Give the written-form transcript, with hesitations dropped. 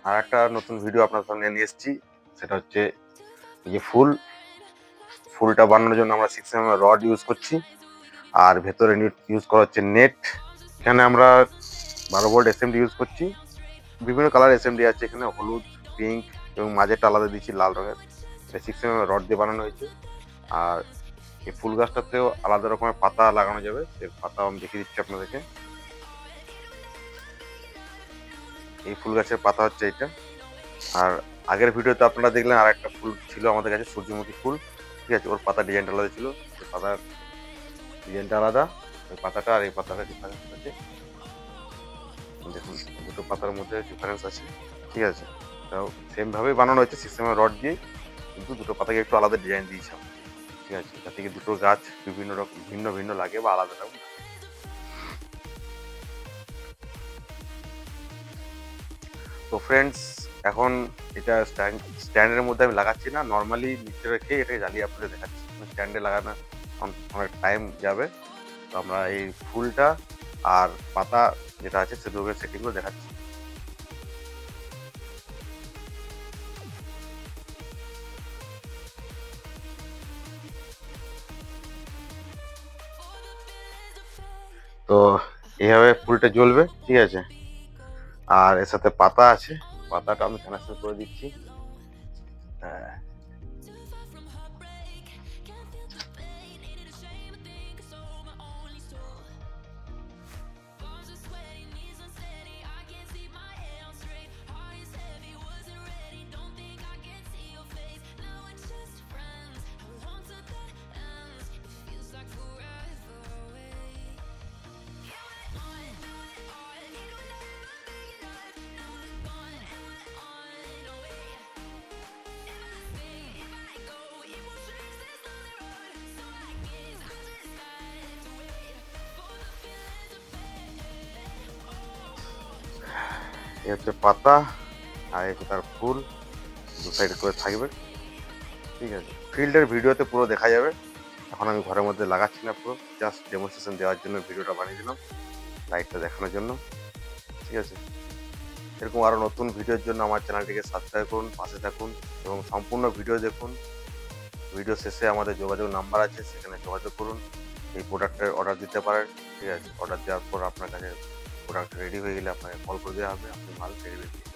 আর একটা নতুন ভিডিও আপনার সামনে নিয়ে এসেছি, সেটা হচ্ছে এই যে ফুলটা বানানোর জন্য আমরা 6mm রড ইউজ করছি, আর ভেতরে ইউজ করা হচ্ছে নেট। এখানে আমরা 12 ভোল্ট এসএমডি ইউজ করছি। বিভিন্ন কালার এসএমডি আছে, এখানে হলুদ, পিঙ্ক এবং মাঝেরটা আলাদা দিচ্ছি লাল রঙের। 6mm রড দিয়ে বানানো হয়েছে। আর এই ফুল গাছটাতেও আলাদা রকমের পাতা লাগানো যাবে, সেই পাতা আমি দেখিয়ে দিচ্ছি আপনাদেরকে। এই ফুল গাছের পাতা হচ্ছে এটা। আর আগের ভিডিওতে আপনারা দেখলেন আর একটা ফুল ছিল আমাদের কাছে, সূর্যমুখী ফুল, ঠিক আছে। ওর পাতা ডিজাইনটা আলাদা ছিল, ওই পাতার ডিজাইনটা আলাদা, ওই পাতাটা আর এই পাতাটা ডিফারেন্স আছে। দেখুন দুটো পাতার মধ্যে ডিফারেন্স আছে, ঠিক আছে। তাও সেম ভাবেই বানানো হয়েছে 6mm রড দিয়ে, কিন্তু দুটো পাতাকে একটু আলাদা ডিজাইন দিয়েছি, ঠিক আছে, যাতে কি দুটো গাছ বিভিন্ন রকম ভিন্ন ভিন্ন লাগে বা আলাদা রকম। তো ফ্রেন্ডস, এখন এটা স্ট্যান্ডের মধ্যে আমি লাগাচ্ছি না, নর্মালি নিচে রেখে এটাকে জ্বালিয়ে আপনাদের দেখাচ্ছি। স্ট্যান্ডে লাগানো অনেক টাইম যাবে, তো আমরা এই ফুলটা আর পাতা যেটা আছে সেগুলোকে সেটিং করে দেখাচ্ছি। তো এইভাবে ফুলটা জ্বলবে, ঠিক আছে। আর এর সাথে পাতা আছে, পাতাটা আমি কানেকশন করে দিচ্ছি। এই হচ্ছে পাতা, আর এই তার ফুল, দু সাইড করে থাকবে, ঠিক আছে। ফিল্ডের ভিডিওতে পুরো দেখা যাবে। এখন আমি ঘরের মধ্যে লাগাচ্ছি না, পুরো জাস্ট ডেমনস্ট্রেশন দেওয়ার জন্য ভিডিওটা বানিয়ে দিলাম, লাইটটা দেখানোর জন্য, ঠিক আছে। এরকম আরও নতুন ভিডিওর জন্য আমার চ্যানেলটিকে সাবস্ক্রাইব করুন, পাশে থাকুন এবং সম্পূর্ণ ভিডিও দেখুন। ভিডিও শেষে আমাদের যোগাযোগ নাম্বার আছে, সেখানে যোগাযোগ করুন, এই প্রোডাক্টের অর্ডার দিতে পারেন, ঠিক আছে। অর্ডার দেওয়ার পর আপনার কাছে প্রোডাক্ট রেডি হয়ে গেলে আপনাকে কল করে দেওয়া হবে, আপনি মাল ডেলিভারি